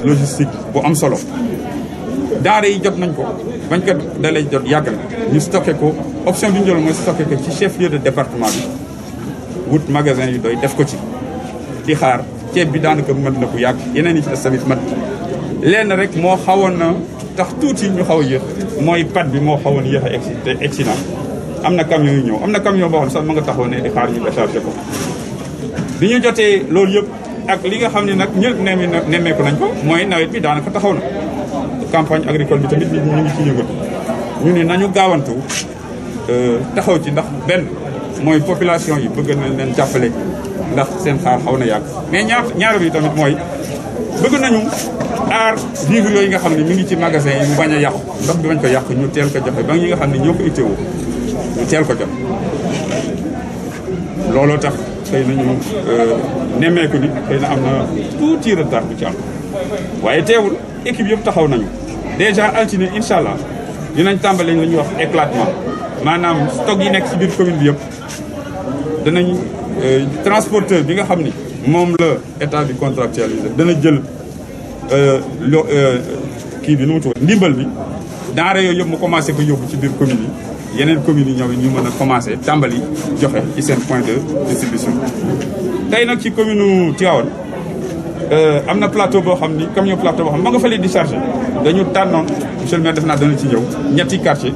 logistique bu am solo denrée yi jot nañ ko bañ ko dalee jot yàgg na ñu stocké ko option bi ñu jël mooy stocké ko ci chef lieu de département bi wut magasin yu doy def ko ci di xaar ceeb bi daanaka mën na ko yàgg yeneen yi ci des tamit mat lenn rek moo xawoon na tax tuuti ñu xaw a yéex mooy pat bi moo xawoon yéex a egsi te egsi na am na camion yu ñëw am na camion boo xam sax ma nga taxaw ne di xaar ñu déchargé ko bi ñu jotee loolu yëpp ak li nga xam ne nag ñëpp nemmeeku nañ ko mooy nawet bi daanaka taxaw na campagne agricole bi tamit ñu ngi ci yëngatu ñu ne nañu gaawantu taxaw ci ndax benn mooy population yi bëgg nañ leen jàppale ndax seen xaar xaw na yàgg mais ñaar bi tamit mooy bëgg nañu aar vivre yooyu nga xam ne mi ngi ci magasin yi mu bañ a yàqu ndox bi bañ ko yàq ñu teel ko joxe ba ñi nga xam ne ñoo ko itteewoo ñu teel ko jox looloo tax xëy na ñu nemmeeku ni xëy na am na tuuti retard bu ci am waaye teewul équipe yëpp taxaw nañu déjà altine incha allah dinañ tàmbale li ñuy wax éclatement maanaam stock yi nekk ci biir commune bi yëpp danañ transporteur bi nga xam ni moom la état bi contractualisé dana jël kii bi nu mu tudd ndimbal bi denrée yooyu yëpp mu commencé ko yóbbu ci biir commune yi yeneen communes yi ñëw ñu mën a commencé tàmbali joxe ci seen point de distribution. tey nag ci commune Tivaouane am na plateau boo xam ni camion plateau boo xam ma nga fa leen di chargé dañu tànnoon monsieur le maire def naa dana ci ñëw ñetti quartier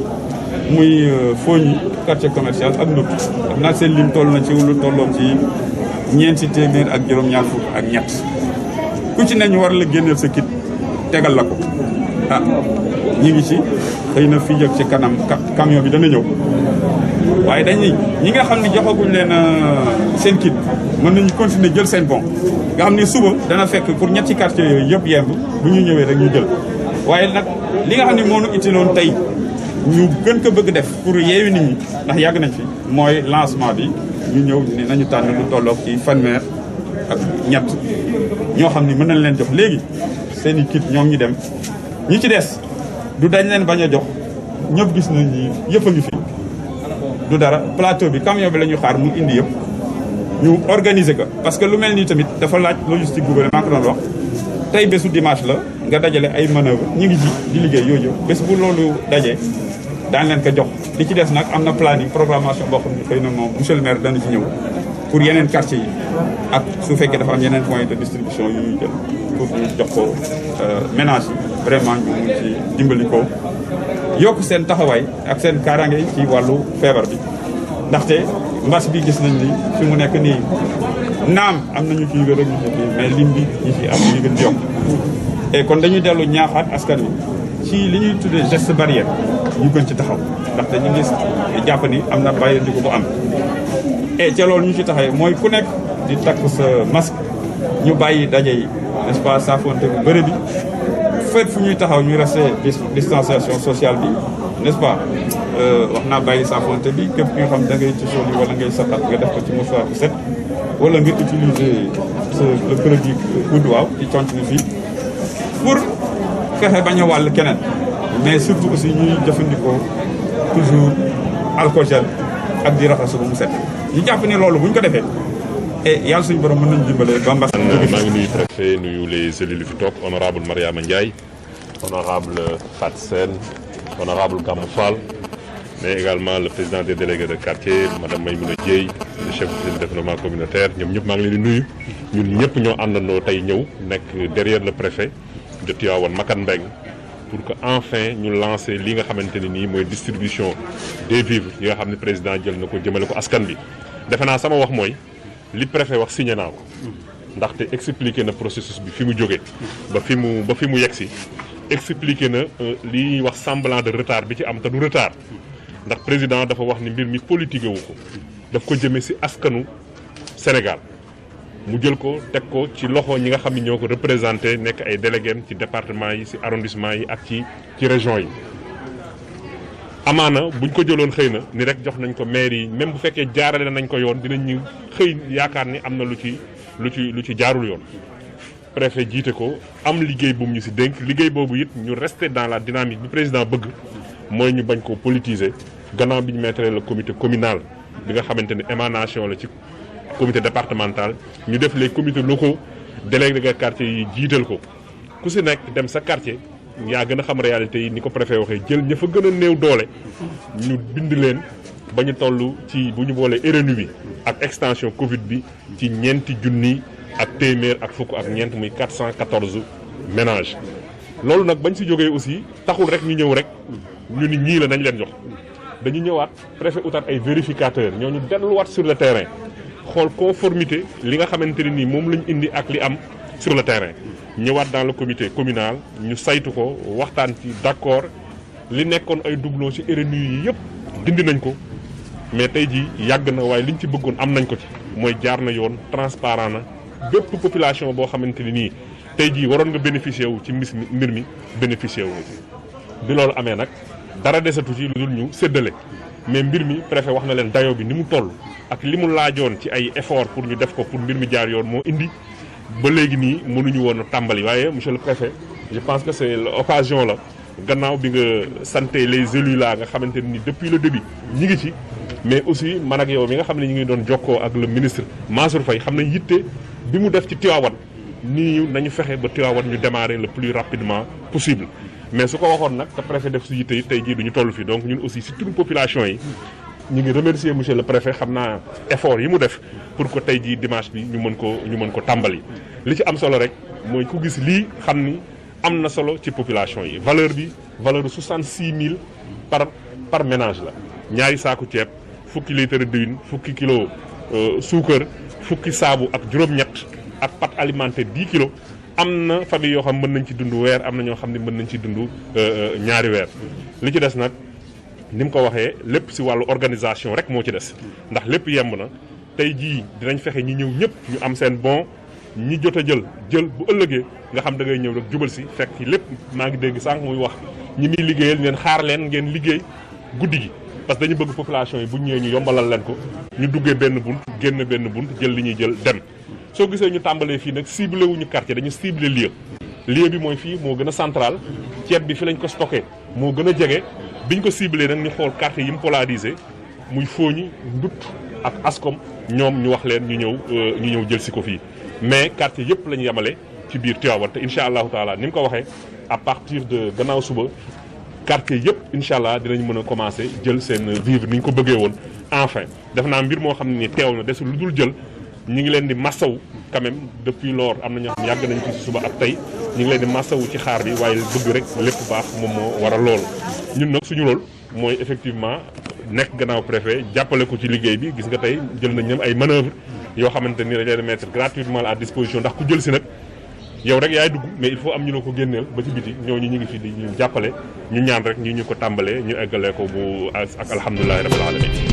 muy Fogny quartier commercial ak Ndoup def naa seen lim toll na ci lu tolloo ci ñeenti téeméer ak juróom-ñaar fukk ak ñett ku ci ne ñu war la génneel sa kit tegal la ko ah ñi ngi ci xëy na fii jëg ci kanam camion bi dana ñëw waaye dañuy ñi nga xam ne joxaguñ leen seen kit mën nañu continuer jël seen bon nga xam ne suba dana fekk pour ñetti quartier yooyu yëpp yemb bu ñu ñëwee rek ñu jël waaye nag li nga xam ne moo nu ittiloon tey ñu gën ko bëgg def pour yeewi nit ñi ndax yàgg nañ fi mooy lancement bi ñu ñëw ni nañu tànn lu tolloog ci fanweer ak ñett ñoo xam ne mën nañ leen jox léegi seen i kit ñoom ñu dem ñi ci des du dañ leen bañ a jox ñëpp gis nañ ni yëpp a ngi fi du dara plateau bi camion bi la ñu xaar mu indi yëpp ñu organiser ko parce que lu mel nii tamit dafa laaj logistique gouvernement ko doon wax tey bésu dimanche la nga dajale ay manœuvre ñu ngi ji di liggéey yooyu yëpp bés bu loolu dajee daan leen ko jox li ci des nag am na planning programmation boo xam ne xëy na moom monsieur le maire dana ci ñëw pour yeneen quartier yi ak su fekkee dafa am yeneen point de distribution yu ñuy jël pour ñu jox ko ménage yi vraiment ñu mun ci dimbali ko yokk seen taxawaay ak seen kaaraange ci wàllu feebar bi ndaxte mbas bi gis nañ ni fi mu nekk nii naam am nañu ciy wér ak ñu ci mais lim bi ñi ci am ñu gën di yokk et kon dañuy dellu ñaaxaat askan wi ci li ñuy tuddee geste barrière ñu gën ci taxaw ndaxte ñu ngi jàpp ni am na bàyyi di ko bu am et ca loolu ñu ci taxawee mooy ku nekk di takk sa masque ñu bàyyi daje yi n'est-ce pas saafonte bu bëri bi fépp fu ñuy taxaw ñu resté distanciation sociale bi n'est-ce pas wax naa bàyyi saafonte bi képp ki nga xam da ngay tissu yi wala ngay saxat nga def ko ci mouchoir bu set wala nga utiliser le produit gudd waaw ci conc ni fii pour fexe bañ a wàll keneen mais surtout aussi ñuy jëfandikoo toujours alcool gel ak di raxasu ba mu set ñu jàpp ni loolu bu ñu ko defee et yàlla suñu borom mën nañu dimbale ba mbas. maa ngi nuyu préfet nuyu les élus fi toog honorable Mariama Ndiaye honorable Fat Sène honorable Gamou Fall mais également le président des délégués de quartier madame Maymouna Dieye le chef du développement communautaire ñoom ñëpp maa ngi leen di nuyu ñun ñëpp ñoo àndandoo tey ñëw nekk derrière le préfet de Tivaouane Makan Mbeng pour que enfin ñu lancer li nga xamante ne nii mooy distribution des vivres yi nga xam ne président jël na ko jëmale ko askan bi defe naa sama wax mooy li préfet wax signé naa ko ndaxte expliqué na processus bi fi mu jógee ba fi mu yegg si expliqué na li ñuy wax semblant de retard bi ci am te du retard ndax président dafa wax ni mbir mi politique wu ko daf ko jëmee si askanu Sénégal mu jël ko teg ko ci loxo ñi nga xam ne ñoo ko représenté nekk ay délégués ci département yi ci arrondissement yi ak ci région yi amaana buñ ko jëloon xëy na ni rek jox nañ ko maire yi même bu fekkee jaarale nañ ko yoon dinañ ñu xëy yaakaar ni am na lu ci jaarul yoon préfet jiite ko am liggéey bu mu ñu ci dénk liggéey boobu it ñu rester dans la dynamique bi président bëgg mooy ñu bañ ko politiser gannaaw bi ñu mettre le comité communal bi nga xamante ni émanation la ci comité départemental ñu def les comités locaux délégués de quartier yi jiital ko ku si nekk dem sa quartier yaa gën a xam réalité yi ni ko préfet waxee jël ña fa gën a néew doole ñu bind leen ba ñu toll ci bu ñu boolee RNU bi ak extension Covid bi ci 4 ak téeméer ak fukk ak ñeent muy 414 ménages. loolu nag bañ si jógee aussi taxul rek ñu ñëw rek ñu ni ñii la nañ leen jox dañu ñëwaat préfet utaat ay vérificateurs ñooñu delluwaat sur le terrain xool conformité li nga xamante ne nii moom lañ indi ak li am sur le terrain. ñëwaat dans le comité communal ñu saytu ko waxtaan ci d'accord li nekkoon ay doublons ci RNU yi yëpp dindi nañ ko mais tey jii yàgg na waaye liñ ci bëggoon am nañ ko ci mooy jaar na yoon transparent na bépp population boo xamante ni nii tey jii waroon nga bénéficier wu ci mbir mi bénéficier wu bi loolu amee nag dara desatu ci lu dul ñu séddale mais mbir mi préfet wax na leen dayoo bi ni mu toll ak li mu laajoon ci ay effort pour ñu def ko pour mbir mi jaar yoon moo indi ba léegi nii mënuñu woon a tàmbali waaye monsieur le préfet je pense que c'est l'occasion la gannaaw bi nga santé les élus là nga xamante ni depuis le début ñi ngi ci mais aussi man ak yow mi nga xam ne ñu ngi doon jokkoo ak le ministre Mansour Faye xam nañ yitte bi mu def ci Tivaouane nii nañu fexe ba Tivaouane ñu démarrer le plus rapidement possible mais su ko waxoon nag te préfet def su yitte yi tey jii duñu toll fii donc ñun aussi si turu population yi ñu ngi remercier monsieur le préfet xam naa effort yi mu def pour que tey jii dimanche bi ñu mën ko tàmbali. li ci am solo rek mooy ku gis lii xam ni am na solo ci population yi valeur bi valeur de 66 000 par ménage la ñaari saaku ceeb fukki litre diwlin fukki kilo suukar fukki saabu ak juróom-ñett ak pâte alimentaire 10 kilos am na famille yoo xam mën nañ ci dund weer am na ñoo xam ne mën nañ ci dund ñaari weer li ci des nag. ni mu ko waxee lépp ci wàllu organisation rek moo ci des ndax lépp yemb na tey jii dinañ fexe ñi ñëw ñëpp ñu am seen bon ñi jot a jël bu ëllëgee nga xam da ngay ñëw rek jubal si fekk lépp maa ngi dégg sànq muy wax ñi muy liggéeyal ngeen xaar leen ngeen liggéey guddi gi parce que dañu bëgg population yi bu ñëwee ñu yombalal leen ko ñu duggee benn bunt génn benn bunt jël li ñuy jël dem soo gisee ñu tàmbalee fii nag ciblé wuñu quartier dañu ciblé lieu bi mooy fii moo gën a central ceeb bi fi lañ ko stocké moo gën a jege biñ ko ciblé nag ñu xool quartier yi mu polarisé muy Fogny Ndut ak Ascom ñoom ñu wax leen ñu ñëw jël si ko fii mais quartier yëpp la ñu yemale ci biir Tivaouane te incha allahu taala ni mu ko waxee à partir de gannaaw suba quartier yëpp incha allah dinañ mën a commencé jël seen vivre ni ñu ko bëggee woon. enfin def naa mbir moo xam ne ni teew na desul lu dul jël ñu ngi leen di massaw quand même depuis lors am na ñoo xam yàgg nañ ci suba ak tey ñu ngi leen di massawu ci xaar bi waaye bëgg rek lépp baax moom moo waral lool. ñun nag suñu rôle mooy effectivement nekk gannaaw préfet jàppale ko ci liggéey bi gis nga tey jël nañ ñoom ay manœuvres yoo xamante ni dañ leen mettre gratuitement à disposition ndax ku jël si nag yow rek yaay dugg mais il faut am ñu la ko génneel ba ci biti ñooñu ñu ngi fi di ñu jàppale ñu ñaan rek ñu ko tàmbalee ñu eggalee ko bu ak alhamdulilah rabbil alamin